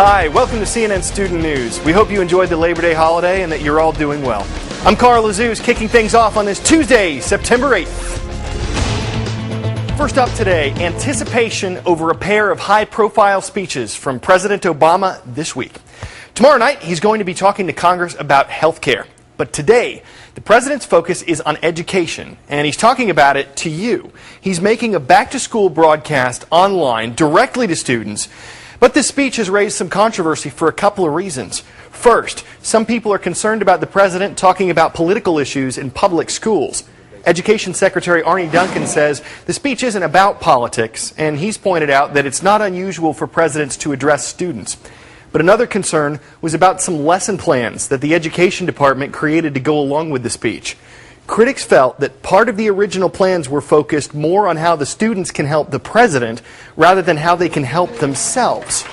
Hi, welcome to CNN Student News. We hope you enjoyed the Labor Day holiday and that you're all doing well. I'm Carl Azuz, kicking things off on this Tuesday, September 8th. First up today, anticipation over a pair of high-profile speeches from President Obama this week. Tomorrow night, he's going to be talking to Congress about health care. But today, the president's focus is on education, and he's talking about it to you. He's making a back-to-school broadcast online directly to students. But this speech has raised some controversy for a couple of reasons. First, some people are concerned about the president talking about political issues in public schools. Education Secretary Arne Duncan says the speech isn't about politics, and he's pointed out that it's not unusual for presidents to address students. But another concern was about some lesson plans that the Education Department created to go along with the speech. Critics felt that part of the original plans were focused more on how the students can help the president rather than how they can help themselves.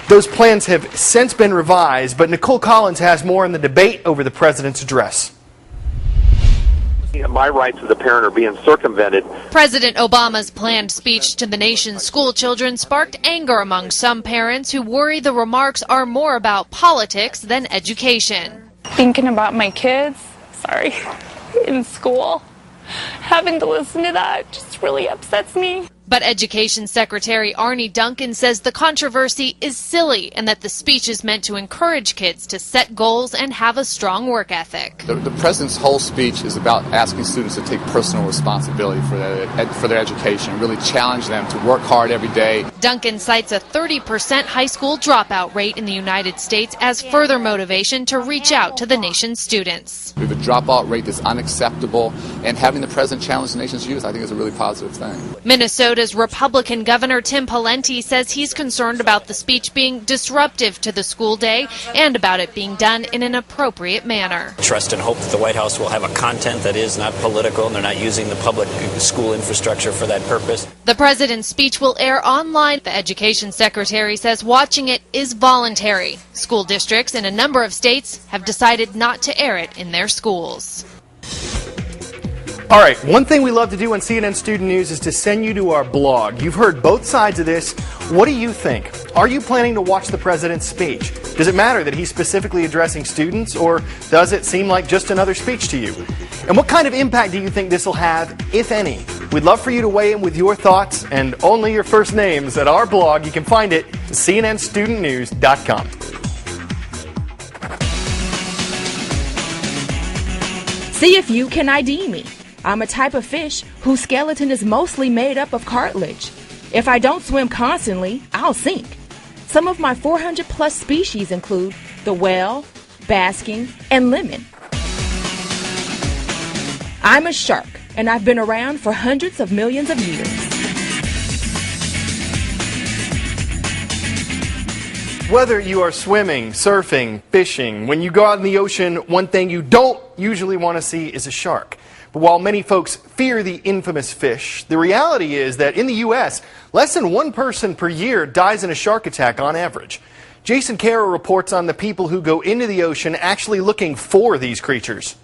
Those plans have since been revised, but Nicole Collins has more on the debate over the president's address. My rights as a parent are being circumvented. President Obama's planned speech to the nation's school children sparked anger among some parents who worry the remarks are more about politics than education. Thinking about my kids, in school, having to listen to that just really upsets me. But Education Secretary Arne Duncan says the controversy is silly and that the speech is meant to encourage kids to set goals and have a strong work ethic. The president's whole speech is about asking students to take personal responsibility for their education, really challenge them to work hard every day. Duncan cites a 30% high school dropout rate in the United States as further motivation to reach out to the nation's students. We have a dropout rate that's unacceptable, and having the president challenge the nation's youth, I think, is a really positive thing. Minnesota's Republican Governor Tim Pawlenty says he's concerned about the speech being disruptive to the school day and about it being done in an appropriate manner. Trust and hope that the White House will have a content that is not political and they're not using the public school infrastructure for that purpose. The president's speech will air online. The Education Secretary says watching it is voluntary. School districts in a number of states have decided not to air it in their schools. All right, one thing we love to do on CNN Student News is to send you to our blog. You've heard both sides of this. What do you think? Are you planning to watch the president's speech? Does it matter that he's specifically addressing students, or does it seem like just another speech to you? And what kind of impact do you think this will have, if any? We'd love for you to weigh in with your thoughts and only your first names at our blog. You can find it at cnnstudentnews.com. See if you can ID me. I'm a type of fish whose skeleton is mostly made up of cartilage. If I don't swim constantly, I'll sink. Some of my 400-plus species include the whale, basking, and lemon. I'm a shark, and I've been around for hundreds of millions of years. Whether you are swimming, surfing, fishing, when you go out in the ocean, one thing you don't usually want to see is a shark. But while many folks fear the infamous fish, the reality is that in the U.S., less than one person per year dies in a shark attack on average. Jason Carroll reports on the people who go into the ocean actually looking for these creatures.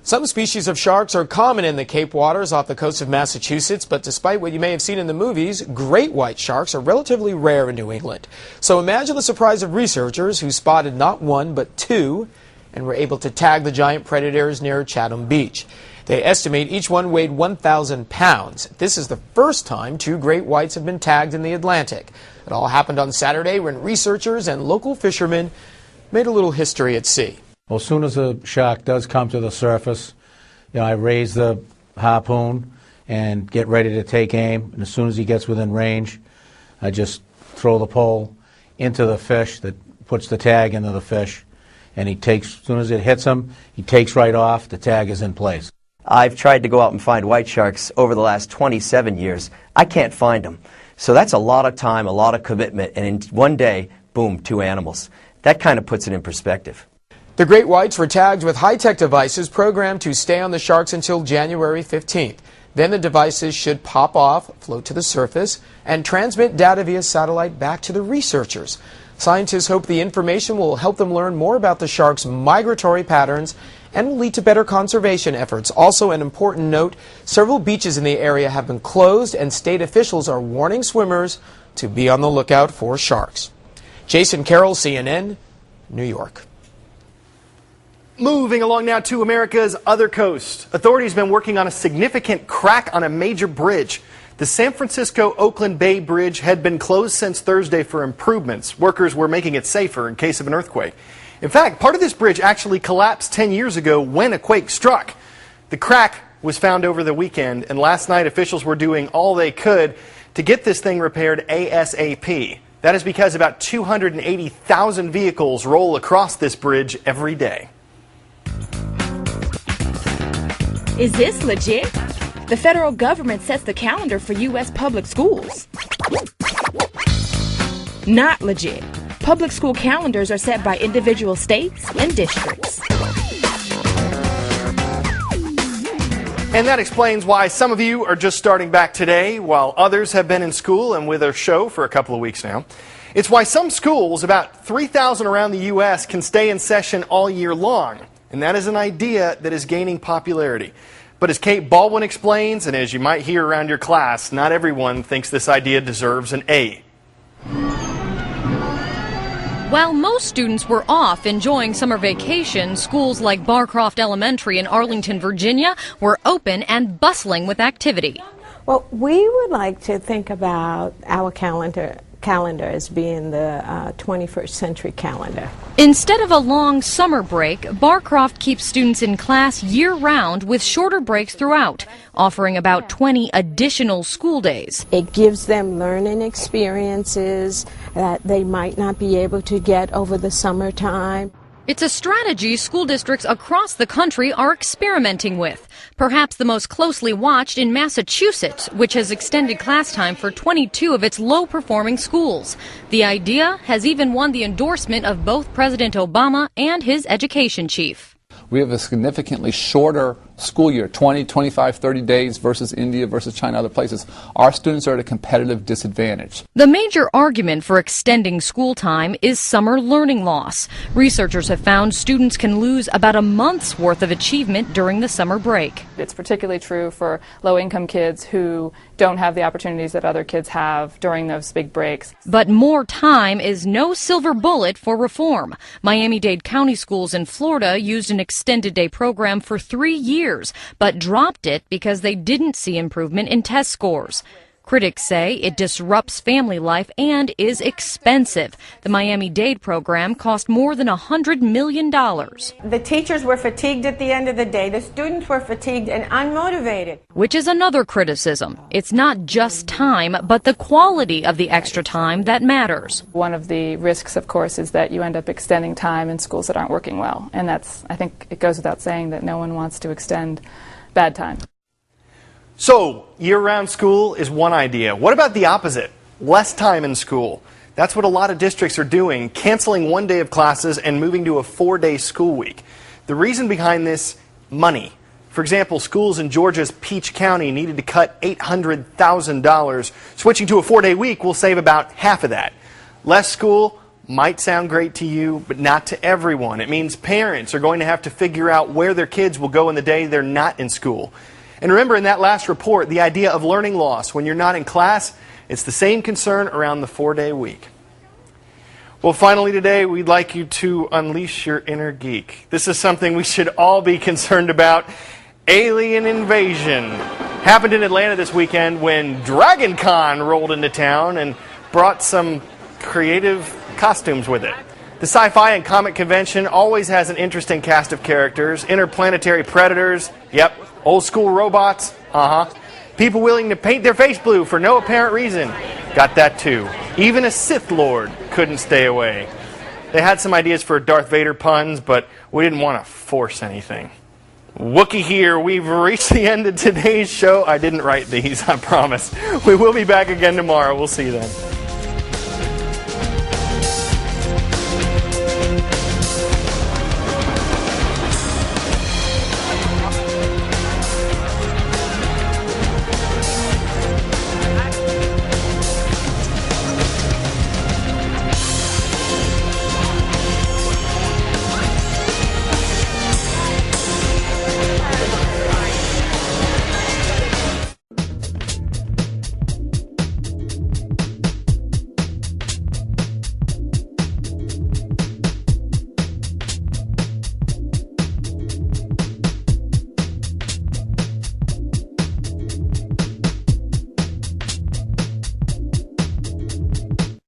Some species of sharks are common in the Cape waters off the coast of Massachusetts, but despite what you may have seen in the movies, great white sharks are relatively rare in New England. So imagine the surprise of researchers who spotted not one but two and were able to tag the giant predators near Chatham Beach. They estimate each one weighed 1,000 pounds. This is the first time two great whites have been tagged in the Atlantic. It all happened on Saturday when researchers and local fishermen made a little history at sea. Well, as soon as a shark does come to the surface, I raise the harpoon and get ready to take aim. And as soon as he gets within range, I just throw the pole into the fish that puts the tag into the fish. And he takes, as soon as it hits him, he takes right off. The tag is in place. I've tried to go out and find white sharks over the last 27 years. I can't find them. So that's a lot of time, a lot of commitment, and in one day, boom, two animals. That kind of puts it in perspective. The great whites were tagged with high-tech devices programmed to stay on the sharks until January 15th. Then the devices should pop off, float to the surface, and transmit data via satellite back to the researchers. Scientists hope the information will help them learn more about the sharks' migratory patterns and will lead to better conservation efforts. Also, an important note, several beaches in the area have been closed and state officials are warning swimmers to be on the lookout for sharks. Jason Carroll, CNN, New York. Moving along now to America's other coast. Authorities have been working on a significant crack on a major bridge. The San Francisco-Oakland Bay Bridge had been closed since Thursday for improvements. Workers were making it safer in case of an earthquake. In fact, part of this bridge actually collapsed 10 years ago when a quake struck. The crack was found over the weekend, and last night officials were doing all they could to get this thing repaired ASAP. That is because about 280,000 vehicles roll across this bridge every day. Is this legit? The federal government sets the calendar for U.S. public schools. Not legit. Public school calendars are set by individual states and districts. And that explains why some of you are just starting back today, while others have been in school and with a show for a couple of weeks now. It's why some schools, about 3,000 around the U.S., can stay in session all year long. And that is an idea that is gaining popularity. But as Kate Baldwin explains, and as you might hear around your class, not everyone thinks this idea deserves an A. While most students were off enjoying summer vacation, schools like Barcroft Elementary in Arlington, Virginia were open and bustling with activity. Well, we would like to think about our calendar as being the 21st century calendar. Instead of a long summer break, Barcroft keeps students in class year-round with shorter breaks throughout, offering about 20 additional school days. It gives them learning experiences that they might not be able to get over the summertime. It's a strategy school districts across the country are experimenting with. Perhaps the most closely watched in Massachusetts, which has extended class time for 22 of its low-performing schools. The idea has even won the endorsement of both President Obama and his education chief. We have a significantly shorter school year, 20, 25, 30 days versus India versus China, other places. Our students are at a competitive disadvantage. The major argument for extending school time is summer learning loss. Researchers have found students can lose about a month's worth of achievement during the summer break. It's particularly true for low-income kids who don't have the opportunities that other kids have during those big breaks. But more time is no silver bullet for reform. Miami-Dade County schools in Florida used an extended day program for 3 years, but dropped it because they didn't see improvement in test scores. Critics say it disrupts family life and is expensive. The Miami-Dade program cost more than $100 million. The teachers were fatigued at the end of the day. The students were fatigued and unmotivated. Which is another criticism. It's not just time, but the quality of the extra time that matters. One of the risks, of course, is that you end up extending time in schools that aren't working well. And I think it goes without saying that no one wants to extend bad time. So, year-round school is one idea. What about the opposite? Less time in school. That's what a lot of districts are doing, canceling one day of classes and moving to a 4-day school week. The reason behind this, money. For example, schools in Georgia's Peach County needed to cut $800,000. Switching to a 4-day week will save about half of that. Less school might sound great to you, but not to everyone. It means parents are going to have to figure out where their kids will go in the day they're not in school. And remember, in that last report, the idea of learning loss when you're not in class, it's the same concern around the 4-day week. Well, finally today, we'd like you to unleash your inner geek. This is something we should all be concerned about. Alien invasion. Happened in Atlanta this weekend when Dragon Con rolled into town and brought some creative costumes with it. The sci-fi and comic convention always has an interesting cast of characters. Interplanetary predators, yep. Old school robots, People willing to paint their face blue for no apparent reason, got that too. Even a Sith Lord couldn't stay away. They had some ideas for Darth Vader puns, but we didn't want to force anything. Wookie here, we've reached the end of today's show. I didn't write these, I promise. We will be back again tomorrow. We'll see you then.